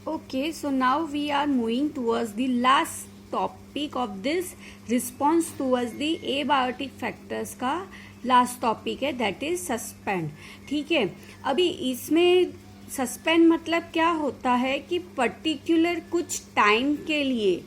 Okay, so now we are moving towards the last topic of this response towards the abiotic factors का last topic है, that is suspend. ठीक है, अभी इसमें suspend मतलब क्या होता है कि पर्टिकुलर कुछ टाइम के लिए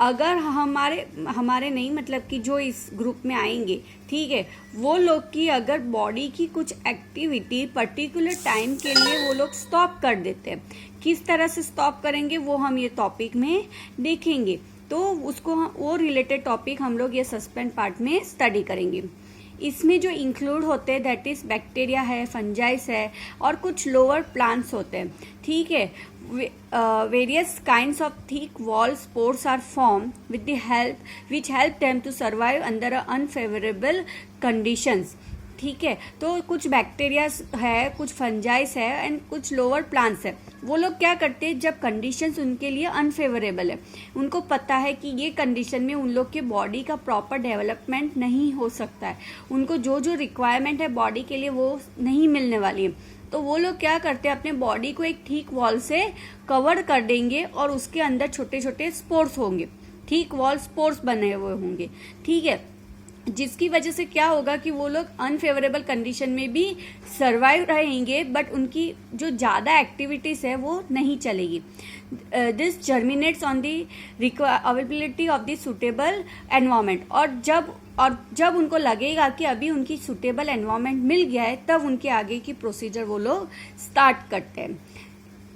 अगर हमारे नहीं मतलब कि जो इस ग्रुप में आएंगे, ठीक है, वो लोग की अगर बॉडी की कुछ एक्टिविटी पर्टिकुलर टाइम के लिए वो लोग स्टॉप कर देते हैं. किस तरह से स्टॉप करेंगे वो हम ये टॉपिक में देखेंगे. तो उसको वो रिलेटेड टॉपिक हम लोग ये सस्पेंड पार्ट में स्टडी करेंगे. इसमें जो इंक्लूड होते हैं दैट इज बैक्टीरिया है, फंजाइस है और कुछ लोअर प्लांट्स होते हैं. ठीक है, various kinds of thick wall spores are form with the help which help them to survive under unfavourable conditions. ठीक है, तो कुछ बैक्टीरिया है, कुछ फंजाइस है एंड कुछ लोअर प्लांट्स है. वो लोग क्या करते हैं, जब कंडीशंस उनके लिए अनफेवरेबल है, उनको पता है कि ये कंडीशन में उन लोग के बॉडी का प्रॉपर डेवलपमेंट नहीं हो सकता है, उनको जो जो रिक्वायरमेंट है बॉडी के लिए वो नहीं मिलने वाली है, तो वो लोग क्या करते हैं, अपने बॉडी को एक ठीक वॉल से कवर कर देंगे और उसके अंदर छोटे छोटे स्पोर्स होंगे, ठीक वॉल स्पोर्स बने हुए होंगे. ठीक है, जिसकी वजह से क्या होगा कि वो लोग अनफेवरेबल कंडीशन में भी सर्वाइव रहेंगे, बट उनकी जो ज़्यादा एक्टिविटीज़ है वो नहीं चलेगी. This germinates on the availability of the suitable environment. और जब उनको लगेगा कि अभी उनकी सुटेबल एनवायरमेंट मिल गया है, तब उनके आगे की प्रोसीजर वो लोग स्टार्ट करते हैं.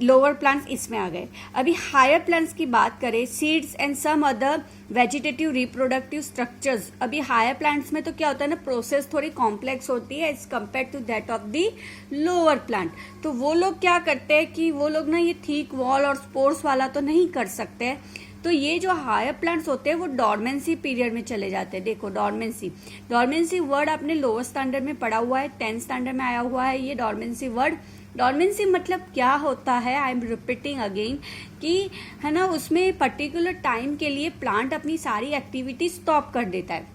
लोअर प्लांट्स इसमें आ गए. अभी हायर प्लांट्स की बात करें, seeds and some other vegetative reproductive structures. अभी हायर प्लांट्स में तो क्या होता है ना, प्रोसेस थोड़ी कॉम्प्लेक्स होती है as compare to that of the lower plant. तो वो लोग क्या करते हैं कि वो लोग ना ये थिक वॉल और स्पोर्स वाला तो नहीं कर सकते. तो ये जो हायर प्लांट्स होते हैं वो डॉर्मेंसी पीरियड में चले जाते हैं. देखो डॉर्मेंसी वर्ड आपने लोअर स्टैंडर्ड में पढ़ा हुआ है, 10th स्टैंडर्ड में आया हुआ है ये डॉर्मेंसी वर्ड. डॉर्मेंसी मतलब क्या होता है, आई एम रिपीटिंग अगेन, कि है ना, उसमें पर्टिकुलर टाइम के लिए प्लांट अपनी सारी एक्टिविटी स्टॉप कर देता है.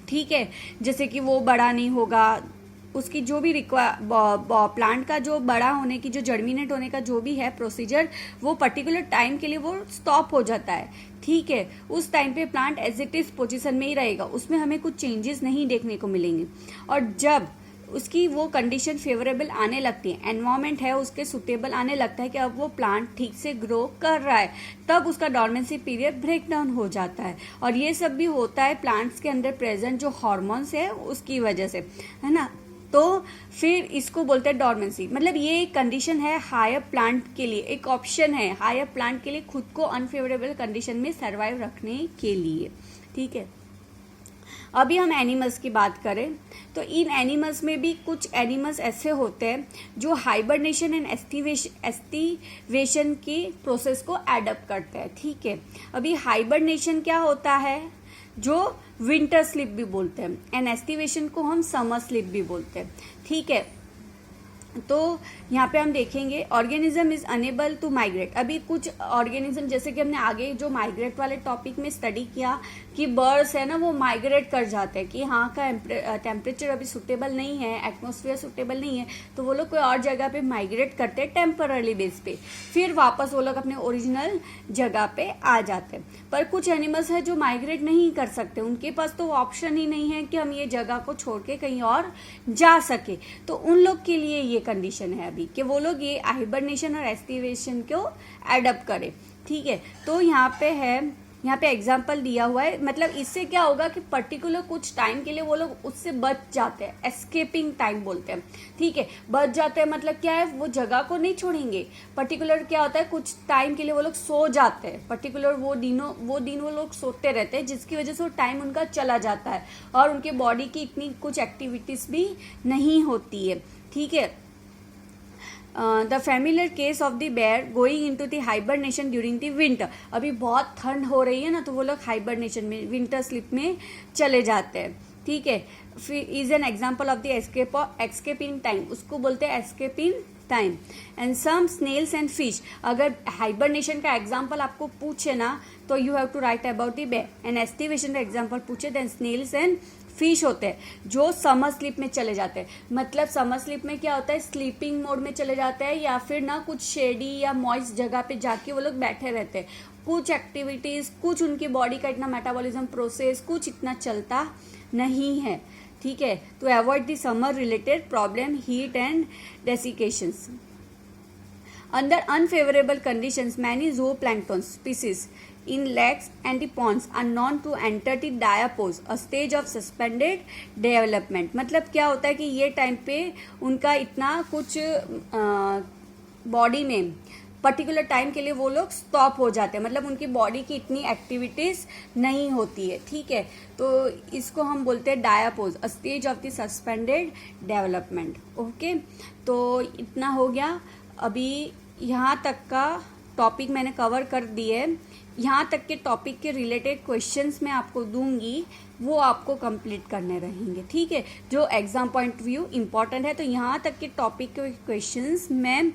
ठीक है, जैसे कि वो बड़ा नहीं होगा, उसकी जो भी प्लांट का जो बड़ा होने की, जो जर्मिनेट होने का जो भी है प्रोसीजर, वो पर्टिकुलर टाइम के लिए वो स्टॉप हो जाता है. ठीक है, उस टाइम पे plant as it is position में ही रहेगा, उसमें हमें कुछ चेंजेस नहीं देखने को मिलेंगे. और जब उसकी वो कंडीशन फेवरेबल आने लगती है, एनवायरमेंट है उसके सुटेबल आने लगता है कि अब वो प्लांट ठीक से ग्रो कर रहा है, तब उसका डॉर्मेंसी पीरियड ब्रेक डाउन हो जाता है. और ये सब भी होता है प्लांट्स के अंदर प्रेजेंट जो हार्मोन्स है उसकी वजह से, है ना. तो फिर इसको बोलते हैं डॉर्मेंसी. मतलब ये एक कंडीशन है हायर प्लांट के लिए, एक ऑप्शन है हायर प्लांट के लिए खुद को अनफेवरेबल कंडीशन में सर्वाइव रखने के लिए. ठीक है, अभी हम एनिमल्स की बात करें तो इन एनिमल्स में भी कुछ एनिमल्स ऐसे होते हैं जो हाइबरनेशन एंड एस्टिवेशन की प्रोसेस को एडप्ट करते हैं. ठीक है, अभी हाइबरनेशन क्या होता है, जो विंटर स्लीप भी बोलते हैं, एंड एस्टिवेशन को हम समर स्लीप भी बोलते हैं. ठीक है, तो यहाँ पे हम देखेंगे organism is enable to migrate. अभी कुछ ऑर्गेनिज्म, जैसे कि हमने आगे जो माइग्रेट वाले टॉपिक में स्टडी किया कि बर्ड्स है ना वो माइग्रेट कर जाते हैं कि यहाँ का टेम्परेचर अभी सुटेबल नहीं है, एटमॉस्फेयर सुटेबल नहीं है, तो वो लोग कोई और जगह पे माइग्रेट करते हैं टेम्पररी बेस पे, फिर वापस वो लोग अपने ओरिजिनल जगह पे आ जाते हैं. पर कुछ एनिमल्स है जो माइग्रेट नहीं कर सकते, उनके पास तो ऑप्शन ही नहीं है कि हम ये जगह को छोड़ के कहीं और जा सके. तो उन लोग के लिए ये कंडीशन है अभी कि वो लोग ये हाइबरनेशन और एस्टिवेशन को एडप्ट करें. ठीक है, तो यहाँ पे एग्जाम्पल दिया हुआ है. मतलब इससे क्या होगा कि पर्टिकुलर कुछ टाइम के लिए वो लोग उससे बच जाते हैं, एस्केपिंग टाइम बोलते हैं. ठीक है, बच जाते हैं मतलब क्या है, वो जगह को नहीं छोड़ेंगे. पर्टिकुलर क्या होता है, कुछ टाइम के लिए वो लोग सो जाते हैं, पर्टिकुलर वो दिन वो लोग सोते रहते हैं, जिसकी वजह से वो टाइम उनका चला जाता है और उनके बॉडी की इतनी कुछ एक्टिविटीज भी नहीं होती है. ठीक है, the familiar case of the bear going into the hibernation during the winter. अभी बहुत ठंड हो रही है ना, तो वो लोग हाइबरनेशन में, विंटर स्लीप में चले जाते हैं. ठीक है, फिर is an example of the escape in time, उसको बोलते हैं escape in time. And some snails and fish. अगर हाइबरनेशन का एग्जाम्पल आपको पूछे ना तो you have to write about the bear, and aestivation का एग्जाम्पल पूछे देन स्नेल्स एंड फिश होते हैं जो समर स्लीप में चले जाते हैं। मतलब समर स्लीप में क्या होता है, स्लीपिंग मोड में चले जाते हैं या फिर ना कुछ शेडी या मॉइस्ट जगह पे जाके वो लोग बैठे रहते हैं। कुछ एक्टिविटीज, कुछ उनकी बॉडी का इतना मेटाबॉलिज्म प्रोसेस कुछ इतना चलता नहीं है, ठीक है। To avoid the summer related problem, heat and desiccations. Under unfavorable conditions, many zooplankton species in lakes and the ponds are known to enter the diapause, a stage of suspended development. मतलब क्या होता है कि ये time पे उनका इतना कुछ बॉडी में पर्टिकुलर टाइम के लिए वो लोग स्टॉप हो जाते हैं, मतलब उनकी बॉडी की इतनी एक्टिविटीज नहीं होती है, ठीक है। तो इसको हम बोलते हैं diapause, a stage of the suspended development. Okay, तो इतना हो गया। अभी यहाँ तक का टॉपिक मैंने कवर कर दिए। यहाँ तक के टॉपिक के रिलेटेड क्वेश्चंस मैं आपको दूंगी, वो आपको कंप्लीट करने रहेंगे, ठीक है, जो एग्जाम पॉइंट व्यू इम्पॉर्टेंट है। तो यहाँ तक के टॉपिक के क्वेश्चंस मैं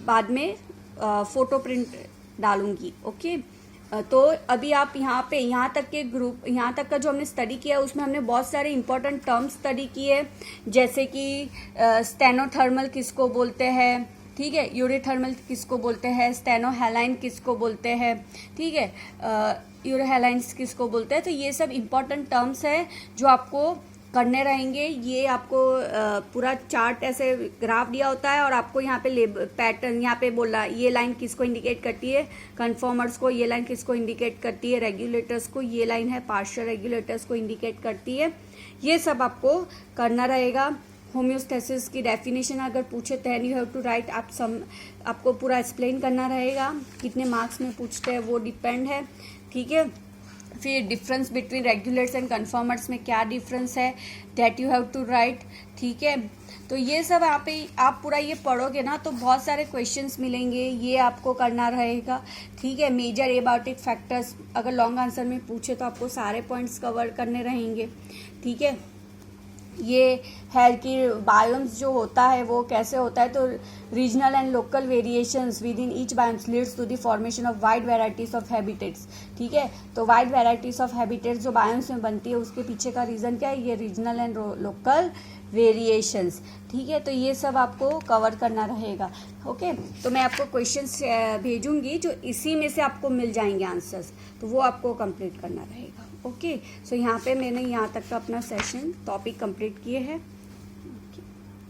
बाद में फोटो प्रिंट डालूंगी। ओके, तो अभी आप यहाँ तक के ग्रुप, यहाँ तक का जो हमने स्टडी किया उसमें हमने बहुत सारे इंपॉर्टेंट टर्म्स स्टडी किए, जैसे कि स्टेनोथर्मल किसको बोलते हैं, ठीक है, यूरोथर्मल किसको बोलते हैं, स्टेनोहेलाइन किसको बोलते हैं, ठीक है, यूरोहेलाइंस किसको बोलते हैं। तो ये सब इंपॉर्टेंट टर्म्स है जो आपको करने रहेंगे। ये आपको पूरा चार्ट ऐसे ग्राफ दिया होता है और आपको यहाँ पे पैटर्न यहाँ पे बोला, ये लाइन किसको इंडिकेट करती है, कन्फर्मर्स को, ये लाइन किसको इंडिकेट करती है, रेगुलेटर्स को, ये लाइन है पार्शियल रेगुलेटर्स को इंडिकेट करती है। ये सब आपको करना रहेगा। होम्योस्टेसिस की डेफिनेशन अगर पूछे then you have to write, आपको पूरा एक्सप्लेन करना रहेगा। कितने मार्क्स में पूछते हैं वो डिपेंड है, ठीक है। फिर difference between regulators and conformers में क्या डिफरेंस है, that you have to write, ठीक है। तो ये सब आप पूरा ये पढ़ोगे ना तो बहुत सारे क्वेश्चंस मिलेंगे, ये आपको करना रहेगा, ठीक है। मेजर एबायोटिक फैक्टर्स अगर लॉन्ग आंसर में पूछे तो आपको सारे पॉइंट्स कवर करने रहेंगे, ठीक है। ये है कि बायोम्स जो होता है वो कैसे होता है, तो regional and local variations within each biomes leads to the formation of wide varieties of habitats, ठीक है। तो वाइड वेराइटीज ऑफ हैबिटेट्स जो बायोम्स में बनती है उसके पीछे का रीज़न क्या है, ये रीजनल एंड लोकल वेरिएशंस, ठीक है। तो ये सब आपको कवर करना रहेगा। ओके, तो मैं आपको क्वेश्चंस भेजूंगी जो इसी में से आपको मिल जाएंगे आंसर्स, तो वो आपको कंप्लीट करना रहेगा। ओके, सो यहाँ पे मैंने यहाँ तक का अपना सेशन टॉपिक कंप्लीट किए हैं।